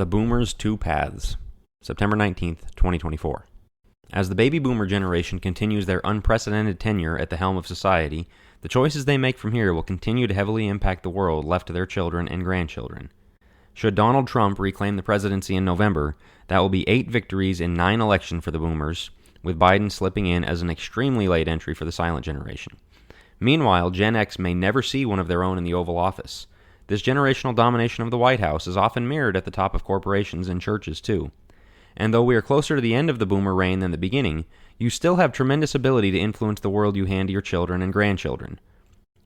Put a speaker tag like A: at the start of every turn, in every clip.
A: The Boomers' Two Paths, September 19th, 2024. As the baby boomer generation continues their unprecedented tenure at the helm of society, the choices they make from here will continue to heavily impact the world left to their children and grandchildren. Should Donald Trump reclaim the presidency in November, that will be 8 victories in 9 elections for the boomers, with Biden slipping in as an extremely late entry for the silent generation. Meanwhile, Gen X may never see one of their own in the Oval Office. This generational domination of the White House is often mirrored at the top of corporations and churches, too. And though we are closer to the end of the boomer reign than the beginning, you still have tremendous ability to influence the world you hand to your children and grandchildren.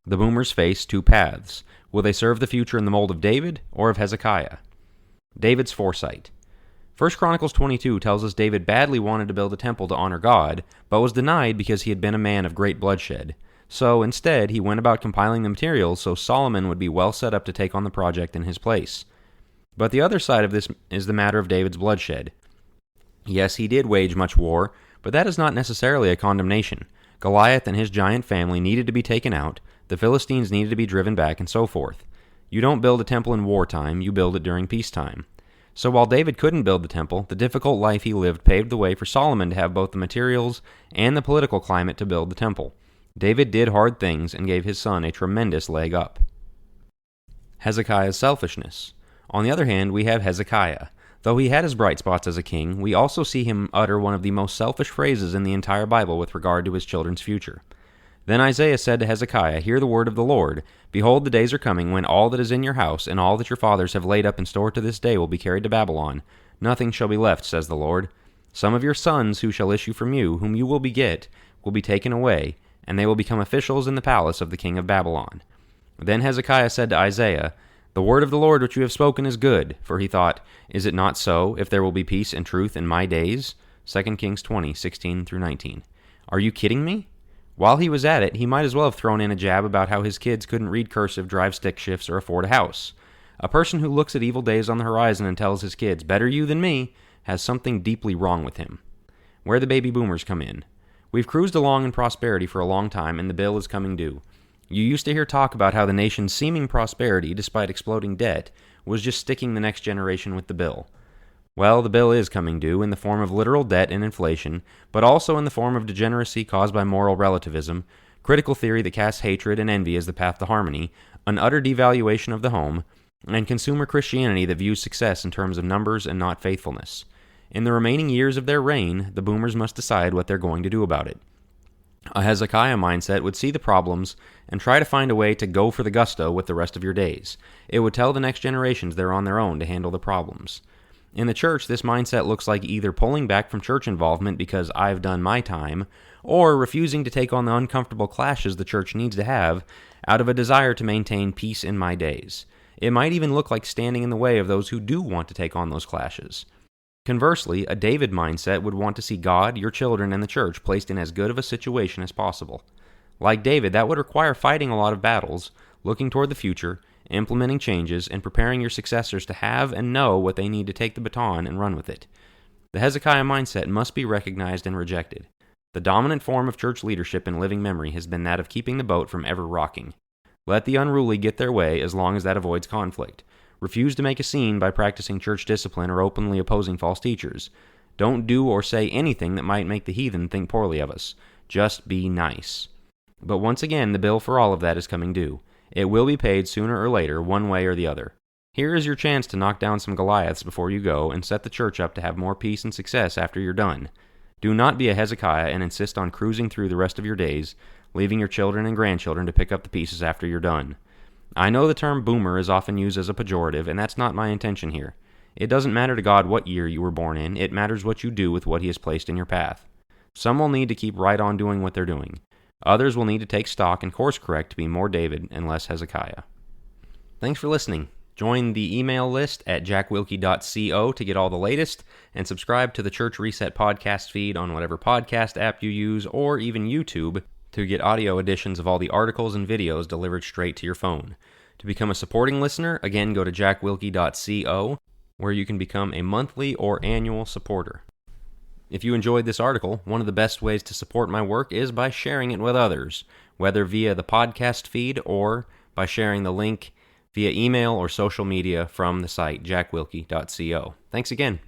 A: The boomers face 2 paths. Will they serve the future in the mold of David or of Hezekiah? David's foresight. 1 Chronicles 22 tells us David badly wanted to build a temple to honor God, but was denied because he had been a man of great bloodshed. So, instead, he went about compiling the materials so Solomon would be well set up to take on the project in his place. But the other side of this is the matter of David's bloodshed. Yes, he did wage much war, but that is not necessarily a condemnation. Goliath and his giant family needed to be taken out, the Philistines needed to be driven back, and so forth. You don't build a temple in wartime, you build it during peacetime. So while David couldn't build the temple, the difficult life he lived paved the way for Solomon to have both the materials and the political climate to build the temple. David did hard things and gave his son a tremendous leg up. Hezekiah's selfishness. On the other hand, we have Hezekiah. Though he had his bright spots as a king, we also see him utter one of the most selfish phrases in the entire Bible with regard to his children's future. Then Isaiah said to Hezekiah, "Hear the word of the Lord. Behold, the days are coming when all that is in your house and all that your fathers have laid up in store to this day will be carried to Babylon. Nothing shall be left, says the Lord. Some of your sons who shall issue from you, whom you will beget, will be taken away, and they will become officials in the palace of the king of Babylon." Then Hezekiah said to Isaiah, "The word of the Lord which you have spoken is good," for he thought, "Is it not so, if there will be peace and truth in my days?" 2 Kings 20:16-19. Are you kidding me? While he was at it, he might as well have thrown in a jab about how his kids couldn't read cursive, drive stick shifts, or afford a house. A person who looks at evil days on the horizon and tells his kids, "Better you than me," has something deeply wrong with him. Where the baby boomers come in. We've cruised along in prosperity for a long time, and the bill is coming due. You used to hear talk about how the nation's seeming prosperity, despite exploding debt, was just sticking the next generation with the bill. Well, the bill is coming due in the form of literal debt and inflation, but also in the form of degeneracy caused by moral relativism, critical theory that casts hatred and envy as the path to harmony, an utter devaluation of the home, and consumer Christianity that views success in terms of numbers and not faithfulness. In the remaining years of their reign, the boomers must decide what they're going to do about it. A Hezekiah mindset would see the problems and try to find a way to go for the gusto with the rest of your days. It would tell the next generations they're on their own to handle the problems. In the church, this mindset looks like either pulling back from church involvement because I've done my time, or refusing to take on the uncomfortable clashes the church needs to have out of a desire to maintain peace in my days. It might even look like standing in the way of those who do want to take on those clashes. Conversely, a David mindset would want to see God, your children, and the church placed in as good of a situation as possible. Like David, that would require fighting a lot of battles, looking toward the future, implementing changes, and preparing your successors to have and know what they need to take the baton and run with it. The Hezekiah mindset must be recognized and rejected. The dominant form of church leadership in living memory has been that of keeping the boat from ever rocking. Let the unruly get their way as long as that avoids conflict. Refuse to make a scene by practicing church discipline or openly opposing false teachers. Don't do or say anything that might make the heathen think poorly of us. Just be nice. But once again, the bill for all of that is coming due. It will be paid sooner or later, one way or the other. Here is your chance to knock down some Goliaths before you go and set the church up to have more peace and success after you're done. Do not be a Hezekiah and insist on cruising through the rest of your days, leaving your children and grandchildren to pick up the pieces after you're done. I know the term boomer is often used as a pejorative, and that's not my intention here. It doesn't matter to God what year you were born in, it matters what you do with what He has placed in your path. Some will need to keep right on doing what they're doing. Others will need to take stock and course correct to be more David and less Hezekiah. Thanks for listening. Join the email list at jackwilkie.co to get all the latest, and subscribe to the Church Reset podcast feed on whatever podcast app you use, or even YouTube, to get audio editions of all the articles and videos delivered straight to your phone. To become a supporting listener, again go to jackwilkie.co, where you can become a monthly or annual supporter. If you enjoyed this article, one of the best ways to support my work is by sharing it with others, whether via the podcast feed or by sharing the link via email or social media from the site jackwilkie.co. Thanks again.